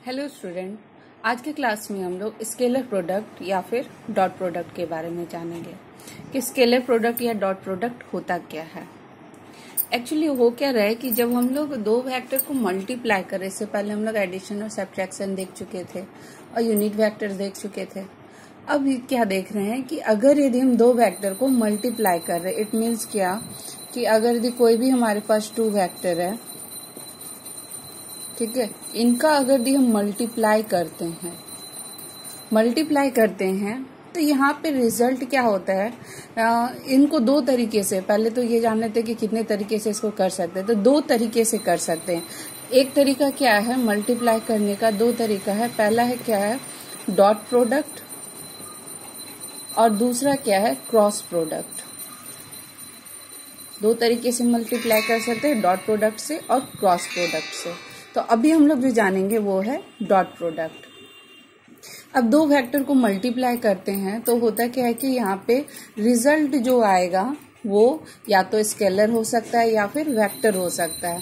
Hello student, आज के class में हम लोग स्केलर प्रोडक्ट या फिर डॉट प्रोडक्ट के बारे में जानेंगे कि स्केलर प्रोडक्ट या डॉट प्रोडक्ट होता क्या है। एक्चुअली हो क्या रहा है कि जब हम लोग दो वेक्टर को मल्टीप्लाई करें, इससे पहले हम लोग एडिशन और सब्ट्रैक्शन देख चुके थे और यूनिट वेक्टर देख चुके थे। अब क्या देख रहे हैं कि अगर यदि हम दो वेक्टर को मल्टीप्लाई कर रहे, इट मीन्स क्या कि अगर यदि कोई भी हमारे पास टू वेक्टर है, ठीक है, इनका अगर यदि हम मल्टीप्लाई करते हैं तो यहाँ पे रिजल्ट क्या होता है। इनको दो तरीके से, पहले तो ये जान लेते हैं कि कितने तरीके से इसको कर सकते हैं, तो दो तरीके से कर सकते हैं। एक तरीका क्या है मल्टीप्लाई करने का, दो तरीका है। पहला है क्या है डॉट प्रोडक्ट और दूसरा क्या है क्रॉस प्रोडक्ट। दो तरीके से मल्टीप्लाई कर सकते हैं, डॉट प्रोडक्ट से और क्रॉस प्रोडक्ट से। तो अभी हम लोग जो जानेंगे वो है डॉट प्रोडक्ट। अब दो वेक्टर को मल्टीप्लाई करते हैं तो होता क्या है कि यहाँ पे रिजल्ट जो आएगा वो या तो स्केलर हो सकता है या फिर वेक्टर हो सकता है।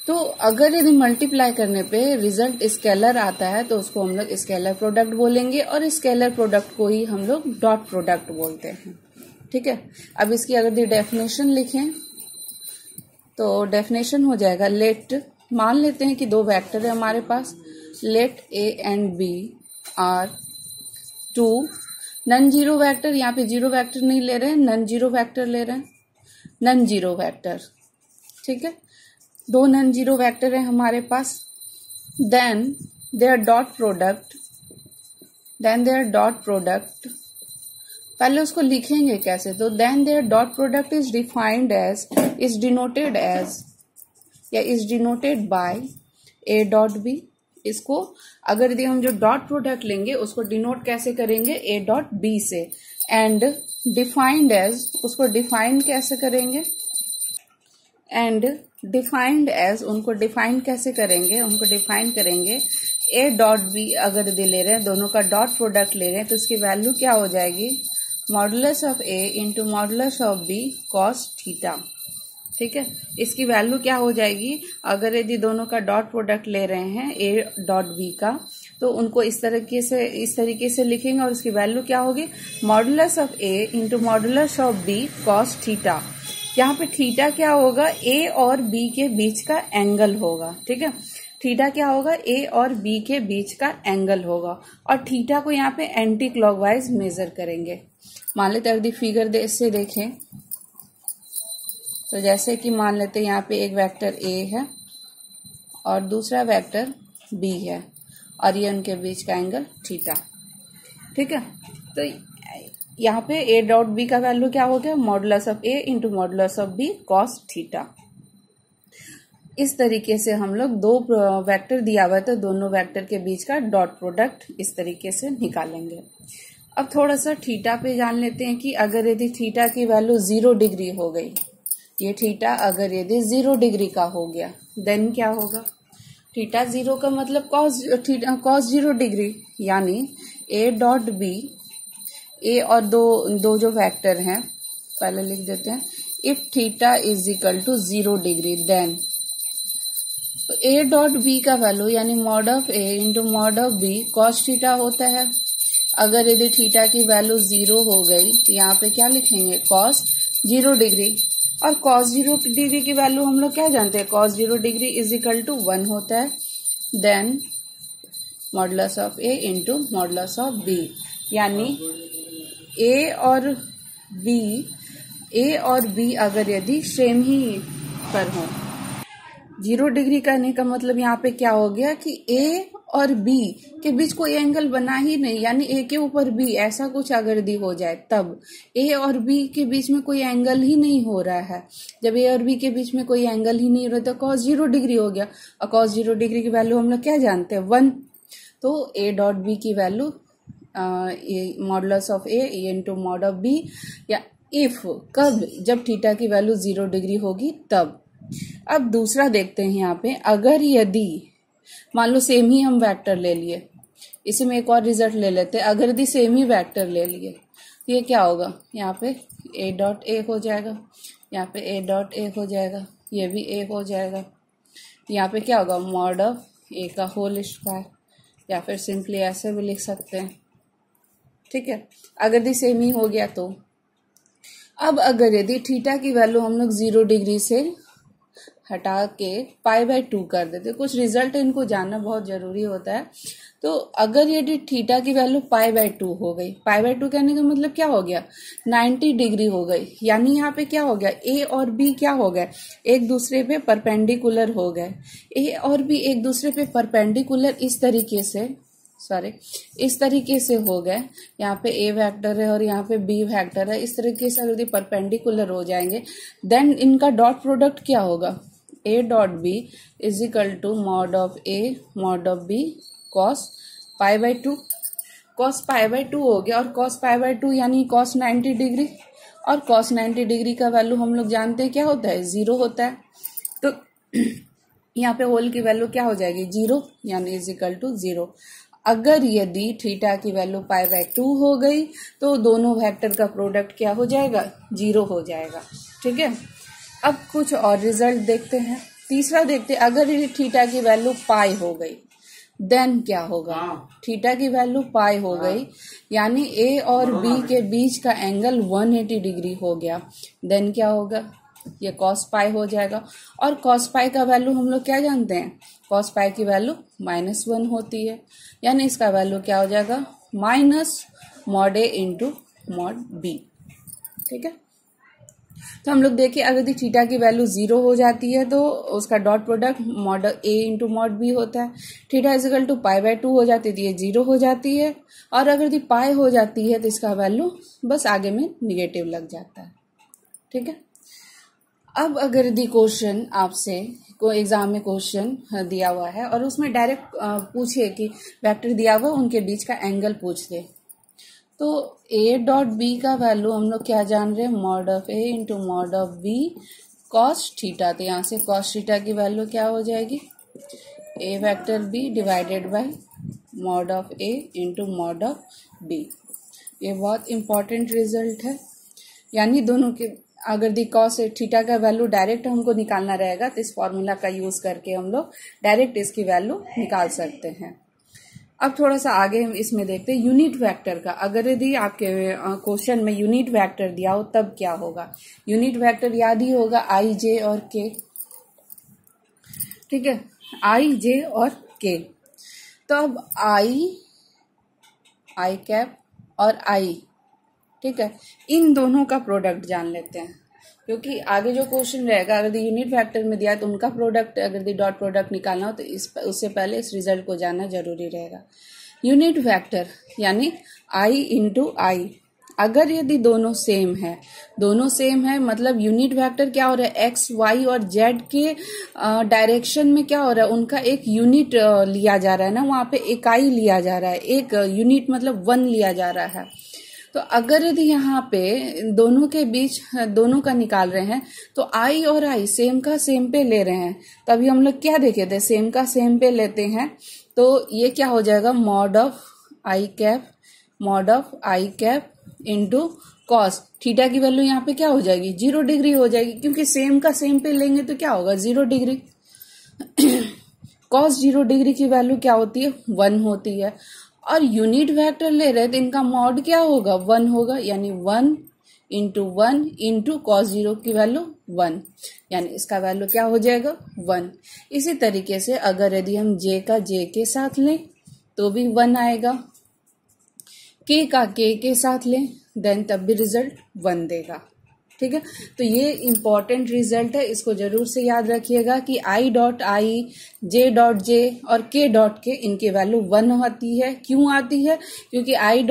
तो अगर यदि मल्टीप्लाई करने पे रिजल्ट स्केलर आता है तो उसको हम लोग स्केलर प्रोडक्ट बोलेंगे और स्केलर प्रोडक्ट को ही हम लोग डॉट प्रोडक्ट बोलते हैं। ठीक है, अब इसकी अगर डेफिनेशन लिखें तो डेफिनेशन हो जाएगा, लेट, मान लेते हैं कि दो वेक्टर है हमारे पास, let A and B are two non zero vector. यहाँ पे जीरो वेक्टर नहीं ले रहे हैं, नन जीरो वेक्टर ले रहे हैं, नन जीरो वेक्टर। ठीक है, दो नन जीरो वेक्टर है हमारे पास। देन देयर डॉट प्रोडक्ट, पहले उसको लिखेंगे कैसे, तो then their dot product is defined as, is denoted as या is denoted by A dot B. इसको अगर यदि हम जो डॉट प्रोडक्ट लेंगे उसको डिनोट कैसे करेंगे, ए डॉट बी से। एंड डिफाइंड एज, उसको डिफाइन कैसे करेंगे, एंड डिफाइंड एज, उनको डिफाइन कैसे करेंगे, उनको डिफाइन करेंगे ए डॉट बी। अगर यदि ले रहे हैं दोनों का डॉट प्रोडक्ट ले रहे हैं तो इसकी वैल्यू क्या हो जाएगी, modulus of A into modulus of B cos theta. ठीक है, इसकी वैल्यू क्या हो जाएगी, अगर यदि दोनों का डॉट प्रोडक्ट ले रहे हैं ए डॉट बी का तो उनको इस तरीके से लिखेंगे और उसकी वैल्यू क्या होगी, modulus of A into modulus of B cos theta. यहाँ पे थीटा क्या होगा, ए और बी के बीच का एंगल होगा। ठीक है, थीटा क्या होगा, ए और बी के बीच का एंगल होगा और थीटा को यहाँ पे एंटी क्लॉकवाइज मेजर करेंगे। मान लेते यदि फिगर से देखें तो जैसे कि मान लेते हैं यहाँ पे एक वेक्टर ए है और दूसरा वेक्टर बी है और ये उनके बीच का एंगल थीटा। ठीक है, तो यहाँ पे ए डॉट बी का वैल्यू क्या हो गया, modulus of A into modulus of B cos theta. इस तरीके से हम लोग दो वेक्टर दिया हुआ है तो दोनों वेक्टर के बीच का डॉट प्रोडक्ट इस तरीके से निकालेंगे। अब थोड़ा सा थीटा पे जान लेते हैं कि अगर यदि थीटा की वैल्यू 0 डिग्री हो गई, ये थीटा अगर यदि 0 डिग्री का हो गया देन क्या होगा, थीटा 0 का मतलब कॉस 0 डिग्री, यानी ए डॉट बी, ए और दो जो वेक्टर हैं पहले लिख देते हैं, if theta is equal to 0 degree then A dot B का वैल्यू यानी mod of A into mod of B cos theta होता है। अगर यदि थीटा की वैल्यू 0 हो गई तो यहाँ पे क्या लिखेंगे, कॉस 0 डिग्री। और cos 0 डिग्री की वैल्यू हम लोग क्या जानते हैं, cos 0 degree is equal to 1 होता है। Then modulus of A into modulus of B, यानी ए और बी अगर यदि सेम ही पर हो, 0 डिग्री करने का मतलब यहाँ पे क्या हो गया कि ए और बी के बीच कोई एंगल बना ही नहीं, यानी ए के ऊपर बी ऐसा कुछ अगर दी हो जाए तब ए और बी के बीच में कोई एंगल ही नहीं हो रहा है। जब ए और बी के बीच में कोई एंगल ही नहीं हो रहा तो cos 0 डिग्री हो गया और cos 0 डिग्री की वैल्यू हम लोग क्या जानते हैं, 1। तो ए डॉट बी की value modulus of A into mod of B, या इफ कब, जब थीटा की वैल्यू 0 डिग्री होगी तब। अब दूसरा देखते हैं यहाँ पे, अगर यदि मान लो सेम ही हम वेक्टर ले लिए, इसी में एक और रिजल्ट ले लेते हैं, अगर यदि सेम ही वेक्टर ले लिए तो ये क्या होगा, यहाँ पे ए डॉट ए हो जाएगा, यहाँ पे ए डॉट ए हो जाएगा, ये भी ए हो जाएगा। यहाँ पे क्या होगा, मॉड ऑफ ए का होल स्क्वायर, या फिर सिंपली ऐसे भी लिख सकते हैं। ठीक है, अगर दी सेम ही हो गया तो अब अगर यदि थीटा की वैल्यू हम लोग 0 डिग्री से हटा के π/2 कर देते, कुछ रिजल्ट इनको जानना बहुत जरूरी होता है। तो अगर यदि थीटा की वैल्यू π/2 हो गई, π/2 कहने का मतलब क्या हो गया, 90 डिग्री हो गई, यानी यहाँ पे क्या हो गया, ए और बी क्या हो गए, एक दूसरे पे परपेंडिकुलर हो गए। ए और बी एक दूसरे पे परपेंडिकुलर इस तरीके से हो गए। यहाँ पे ए वेक्टर है और यहाँ पे बी वेक्टर है, इस तरीके से अगर परपेंडिकुलर हो जाएंगे देन इनका डॉट प्रोडक्ट क्या होगा, A dot B is equal to mod of A mod of B cos π/2। Cos π/2 हो गया, और कॉस π/2 यानी कॉस 90 डिग्री, और कॉस 90 डिग्री का वैल्यू हम लोग जानते हैं क्या होता है, 0 होता है। तो यहाँ पे होल की वैल्यू क्या हो जाएगी, 0, यानी इज इक्वल टू 0। अगर यदि थीटा की वैल्यू π/2 हो गई तो दोनों वेक्टर का प्रोडक्ट क्या हो जाएगा, 0 हो जाएगा। ठीक है, अब कुछ और रिजल्ट देखते हैं। तीसरा देखते हैं, अगर ये थीटा की वैल्यू पाई हो गई देन क्या होगा, थीटा की वैल्यू पाई हो गई यानी ए और बी के बीच का एंगल 180 डिग्री हो गया, देन क्या होगा, ये कॉस पाई हो जाएगा। और कॉस पाई का वैल्यू हम लोग क्या जानते हैं, कॉस पाई की वैल्यू -1 होती है, यानी इसका वैल्यू क्या हो जाएगा, माइनस मॉड ए इंटू मॉड बी। ठीक है, तो हम लोग देखिए अगर थीटा की वैल्यू 0 हो जाती है तो उसका डॉट प्रोडक्ट मॉड ए इंटू मॉड बी होता है। थीटा इज इक्वल टू π/2 हो जाती है तो ये 0 हो जाती है, और अगर पाई हो जाती है तो इसका वैल्यू बस आगे में निगेटिव लग जाता है। ठीक है, अब अगर दी क्वेश्चन आपसे कोई एग्जाम में क्वेश्चन दिया हुआ है और उसमें डायरेक्ट पूछे कि वेक्टर दिया हुआ उनके बीच का एंगल पूछ ले, तो ए डॉट बी का वैल्यू हम लोग क्या जान रहे हैं, mod of A into mod of B cos theta. तो यहाँ से कॉस थीटा की वैल्यू क्या हो जाएगी, A vector B divided by mod of A into mod of B. ये बहुत इंपॉर्टेंट रिजल्ट है, यानी दोनों के अगर दी कॉस थीटा का वैल्यू डायरेक्ट हमको निकालना रहेगा तो इस फॉर्मूला का यूज करके हम लोग डायरेक्ट इसकी वैल्यू निकाल सकते हैं। अब थोड़ा सा आगे हम इसमें देखते हैं यूनिट वेक्टर का। अगर यदि आपके क्वेश्चन में यूनिट वेक्टर दिया हो तब क्या होगा, यूनिट वेक्टर याद ही होगा आई जे और के। ठीक है, आई जे और के। तो अब आई कैप और आई, ठीक है, इन दोनों का प्रोडक्ट जान लेते हैं, क्योंकि आगे जो क्वेश्चन रहेगा अगर यूनिट वेक्टर में दिया तो उनका प्रोडक्ट अगर डॉट प्रोडक्ट निकालना हो तो उससे पहले इस रिजल्ट को जानना जरूरी रहेगा। यूनिट वेक्टर यानी आई इंटू आई, अगर यदि दोनों सेम है मतलब यूनिट वेक्टर क्या हो रहा है, एक्स वाई और जेड के डायरेक्शन में क्या हो रहा है, उनका एक यूनिट लिया जा रहा है ना, वहां पे इकाई लिया जा रहा है, एक यूनिट मतलब 1 लिया जा रहा है। तो अगर यदि यहाँ पे दोनों के बीच दोनों का निकाल रहे हैं तो आई और आई सेम का सेम पे ले रहे हैं, तभी हम लोग क्या देखे थे, सेम का सेम पे लेते हैं, तो ये क्या हो जाएगा, mod of I cap into cos theta की वैल्यू यहाँ पे क्या हो जाएगी, 0 डिग्री हो जाएगी, क्योंकि सेम का सेम पे लेंगे तो क्या होगा, 0 डिग्री। कॉस 0 डिग्री की वैल्यू क्या होती है, 1 होती है, और यूनिट वेक्टर ले रहे तो इनका मॉड क्या होगा, 1 होगा, यानी 1 इंटू कॉस 0 की वैल्यू 1, यानी इसका वैल्यू क्या हो जाएगा, 1। इसी तरीके से अगर यदि हम जे का जे के साथ लें तो भी 1 आएगा, के का के साथ लें देन तब भी रिजल्ट 1 देगा। ठीक है, तो ये इंपॉर्टेंट रिजल्ट है, इसको जरूर से याद रखिएगा कि I dot I, J dot J और के डॉट के इनकी वैल्यू 1 आती है। क्यों आती है, क्योंकि आई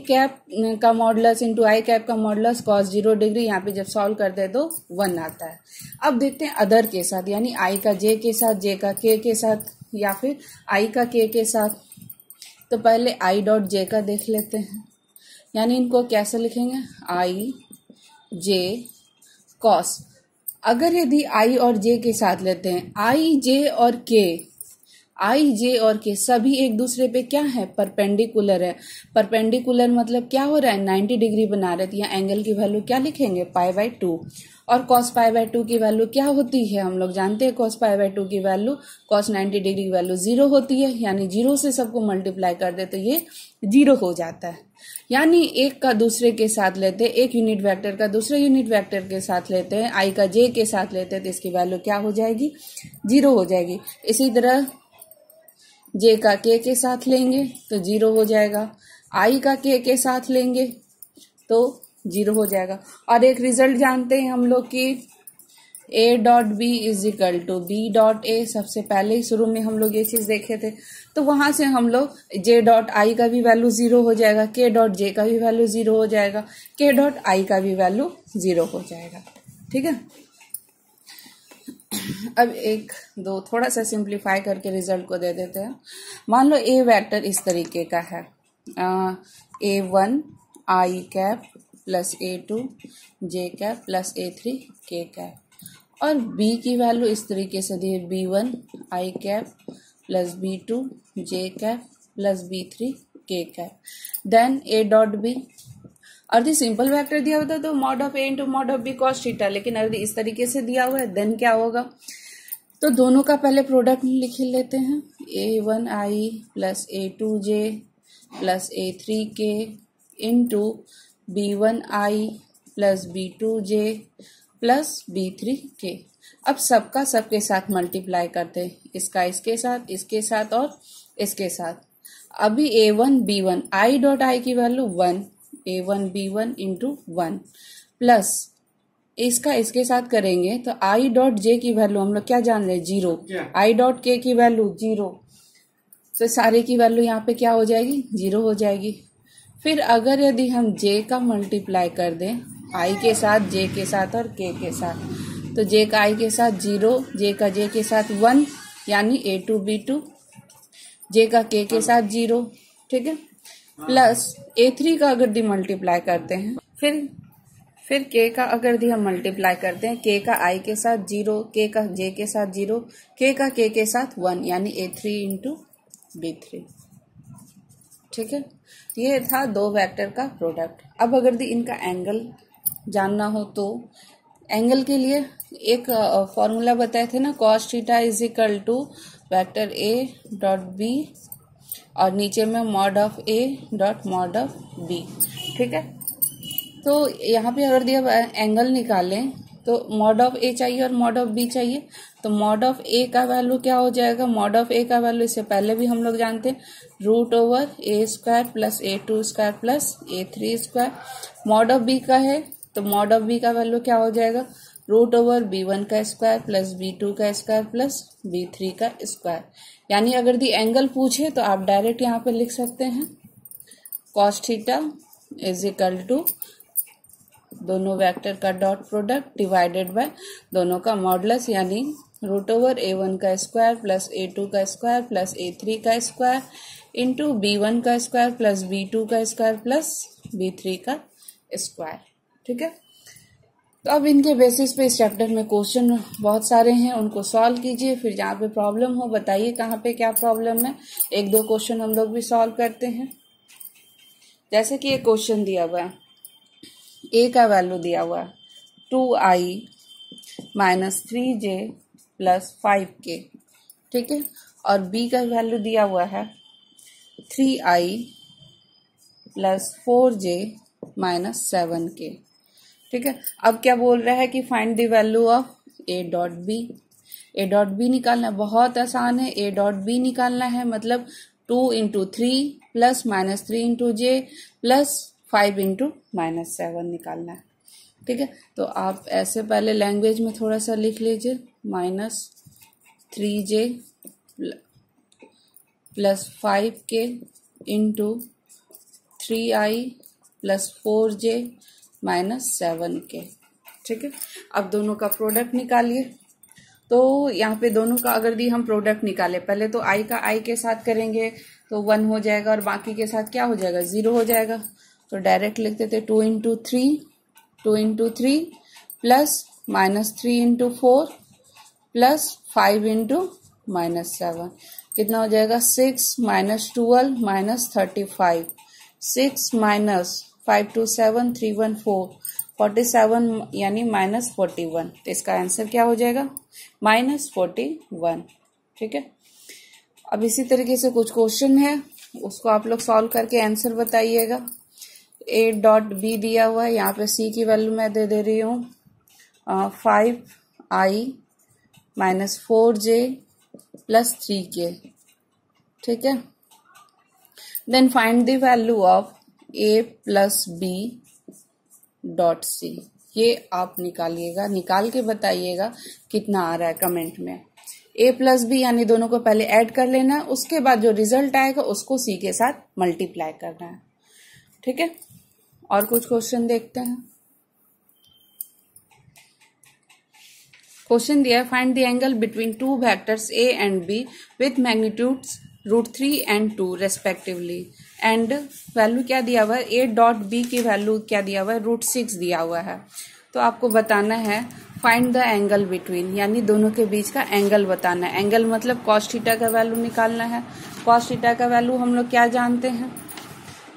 कैप का मॉडुलस इंटू आई कैप का मॉडुलस कॉस 0 डिग्री, यहाँ पे जब सॉल्व करते हैं तो 1 आता है। अब देखते हैं अदर के साथ, यानी आई का जे के साथ, जे का के साथ, या फिर आई का के साथ। तो पहले आई डॉट जे का देख लेते हैं, यानी इनको कैसे लिखेंगे, आई जे कॉस। अगर यदि आई और जे के साथ लेते हैं, आई जे और के, आई, जे और के सभी एक दूसरे पे क्या है, परपेंडिकुलर है। परपेंडिकुलर मतलब क्या हो रहा है, 90 डिग्री बना रहे थे। यहाँ एंगल की वैल्यू क्या लिखेंगे, π/2। और cos π/2 की वैल्यू क्या होती है, हम लोग जानते हैं cos π/2 की वैल्यू, cos 90 डिग्री की वैल्यू 0 होती है, यानी 0 से सबको मल्टीप्लाई कर दे तो ये 0 हो जाता है। यानी एक का दूसरे के साथ लेते हैं, एक यूनिट वेक्टर का दूसरे यूनिट वेक्टर के साथ लेते हैं, आई का जे के साथ लेते हैं तो इसकी वैल्यू क्या हो जाएगी, 0 हो जाएगी। इसी तरह जे का के साथ लेंगे तो 0 हो जाएगा, आई का के साथ लेंगे तो 0 हो जाएगा। और एक रिजल्ट जानते हैं हम लोग कि a dot B is equal to B dot A, सबसे पहले ही शुरू में हम लोग ये चीज देखे थे। तो वहां से हम लोग j डॉट आई का भी वैल्यू 0 हो जाएगा, k डॉट जे का भी वैल्यू 0 हो जाएगा, k डॉट आई का भी वैल्यू 0 हो जाएगा। ठीक है, अब एक दो थोड़ा सा सिंप्लीफाई करके रिजल्ट को दे देते हैं। मान लो ए वेक्टर इस तरीके का है, A1 आई कैप प्लस A2 जे कैप प्लस A3 के कैप, और B की वैल्यू इस तरीके से दी है, B1 I cap plus B2 J cap plus B3 K cap. Then A dot B, अर्धी सिंपल वेक्टर दिया होता तो mod of A into mod of B cos theta, लेकिन अर्धी इस तरीके से दिया हुआ है, देन क्या होगा, तो दोनों का पहले प्रोडक्ट लिख लेते हैं, A1 आई प्लस A2 जे प्लस A3 के इंटू B1 आई प्लस B2 जे प्लस B3 के। अब सबका सबके साथ मल्टीप्लाई करते हैं, इसका इसके साथ, इसके साथ और इसके साथ। अभी A1 B1 I dot I की value 1, A1 B1 into 1 plus इसका इसके साथ करेंगे तो आई डॉट जे की वैल्यू हम लोग क्या जान रहे, 0, आई डॉट के की वैल्यू 0, तो सारे की वैल्यू यहाँ पे क्या हो जाएगी, 0 हो जाएगी। फिर अगर यदि हम जे का मल्टीप्लाई कर दें आई के साथ, जे के साथ और के साथ, तो जे का आई के साथ 0, जे का जे के साथ 1 यानी A2 B2, जे का के साथ 0, ठीक है, प्लस A3 का अगर दी मल्टीप्लाई करते हैं, फिर के का अगर दी हम मल्टीप्लाई करते हैं, के का आई के साथ 0, के का जे के साथ 0, के का के साथ 1 यानी A3 इंटू B3। ठीक है, ये था दो वेक्टर का प्रोडक्ट। अब अगर दी इनका एंगल जानना हो तो एंगल के लिए एक फॉर्मूला बताए थे ना, cos theta is equal to vector A dot B और नीचे में mod of A dot mod of B। ठीक है, तो यहाँ पे अगर दिया एंगल निकालें तो मॉड ऑफ A चाहिए और मॉड ऑफ B चाहिए, तो मॉड ऑफ A का वैल्यू क्या हो जाएगा, मॉड ऑफ A का वैल्यू इससे पहले भी हम लोग जानते हैं, √A² plus A2² plus A3²। Mod of B का है तो मॉड ऑफ B का वैल्यू क्या हो जाएगा, √B1² plus B2² plus B3²। यानी अगर दी एंगल पूछे तो आप डायरेक्ट यहाँ पे लिख सकते हैं cos theta is equal to दोनों वेक्टर का डॉट प्रोडक्ट डिवाइडेड बाय दोनों का मॉडुलस, यानी √A1² plus A2² plus A3² into B1² plus B2² plus B3²। ठीक है, तो अब इनके बेसिस पे इस चैप्टर में क्वेश्चन बहुत सारे हैं, उनको सॉल्व कीजिए। फिर जहाँ पे प्रॉब्लम हो बताइए कहाँ पे क्या प्रॉब्लम है, एक दो क्वेश्चन हम लोग भी सॉल्व करते हैं। जैसे कि एक क्वेश्चन दिया हुआ है, ए का वैल्यू दिया हुआ है 2i minus 3j plus 5k, ठीक है, और बी का वैल्यू दिया हुआ है 3i plus 4j minus 7k। ठीक है, अब क्या बोल रहा है कि find the value of a dot B. a dot B निकालना बहुत आसान है, a डॉट बी निकालना है मतलब 2 इंटू 3 प्लस माइनस 3 इंटू जे प्लस 5 इंटू माइनस 7 निकालना है। ठीक है, तो आप ऐसे पहले लैंग्वेज में थोड़ा सा लिख लीजिए, minus 3j plus 5k into 3i plus 4j minus 7k। ठीक है, अब दोनों का प्रोडक्ट निकालिए। तो यहाँ पे दोनों का अगर दी हम प्रोडक्ट निकाले, पहले तो i का i के साथ करेंगे तो 1 हो जाएगा और बाकी के साथ क्या हो जाएगा, 0 हो जाएगा। तो डायरेक्ट लिख देते 2 into 3 plus minus 3 into 4 plus 5 into minus 7, कितना हो जाएगा 6 माइनस 12 माइनस 35, 6 माइनस 5 2 7 3 1 4, 47 यानी माइनस 41। तो इसका आंसर क्या हो जाएगा -41। ठीक है। अब इसी तरीके से कुछ क्वेश्चन है, उसको आप लोग सॉल्व करके आंसर बताइएगा। a डॉट बी दिया हुआ है, यहाँ पे c की वैल्यू मैं दे रही हूँ 5i minus 4j plus 3k। ठीक है। Then find the value of a plus b dot c। ये आप निकालिएगा, निकाल के बताइएगा कितना आ रहा है कमेंट में। a प्लस बी यानी दोनों को पहले ऐड कर लेना है, उसके बाद जो रिजल्ट आएगा उसको c के साथ मल्टीप्लाई करना है। ठीक है। और कुछ क्वेश्चन देखते हैं। क्वेश्चन दिया है find the angle between two vectors a and b with magnitudes √3 and 2 respectively and value क्या दिया हुआ है, a डॉट b की वैल्यू क्या दिया हुआ है √6 दिया हुआ है। तो आपको बताना है फाइंड द एंगल बिटवीन, यानी दोनों के बीच का एंगल बताना है। एंगल मतलब कॉस थीटा का वैल्यू निकालना है। कॉस थीटा का वैल्यू हम लोग क्या जानते हैं,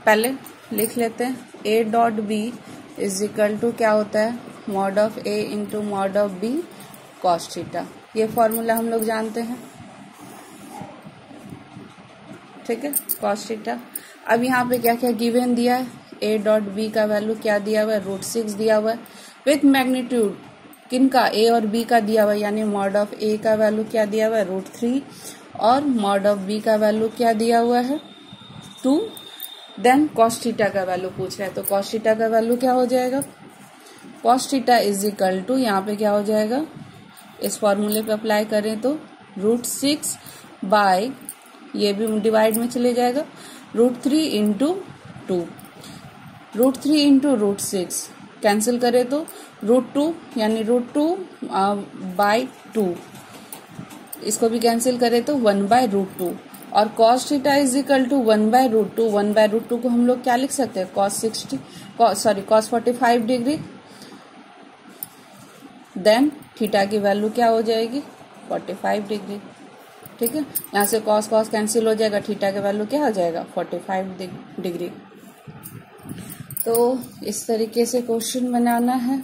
पहले लिख लेते हैं। a dot b is equal to क्या होता है mod of a into mod of b cos theta. ये फॉर्मूला हम लोग जानते हैं। ठीक है, कॉस थीटा। अब यहाँ पे क्या क्या गिवन दिया है, a डॉट b का वैल्यू क्या दिया हुआ है √6 दिया हुआ है विथ मैग्नीट्यूड किनका a और b का दिया हुआ है, यानी मॉड ऑफ a का वैल्यू क्या दिया हुआ है √3 और मॉड ऑफ b का वैल्यू क्या दिया हुआ है 2। देन कॉस थीटा का वैल्यू पूछ रहा है, तो कॉस थीटा का वैल्यू क्या हो जाएगा, cos theta is equal to यहाँ पे क्या हो जाएगा, इस फॉर्मूले पे अप्लाई करें तो √6 बाय ये भी डिवाइड में चले जाएगा √3 इंटू 2, √3 इंटू √6 कैंसिल करे तो √2 यानी √2 बाय 2, इसको भी कैंसिल करे तो 1/√2 और cos theta is equal to 1/√2। 1/√2 को हम लोग क्या लिख सकते हैं cos 45 डिग्री। देन थीटा की वैल्यू क्या हो जाएगी 45 डिग्री। ठीक है, यहाँ से cos कैंसिल हो जाएगा, थीटा का वैल्यू क्या हो जाएगा 45 डिग्री। तो इस तरीके से क्वेश्चन बनाना है।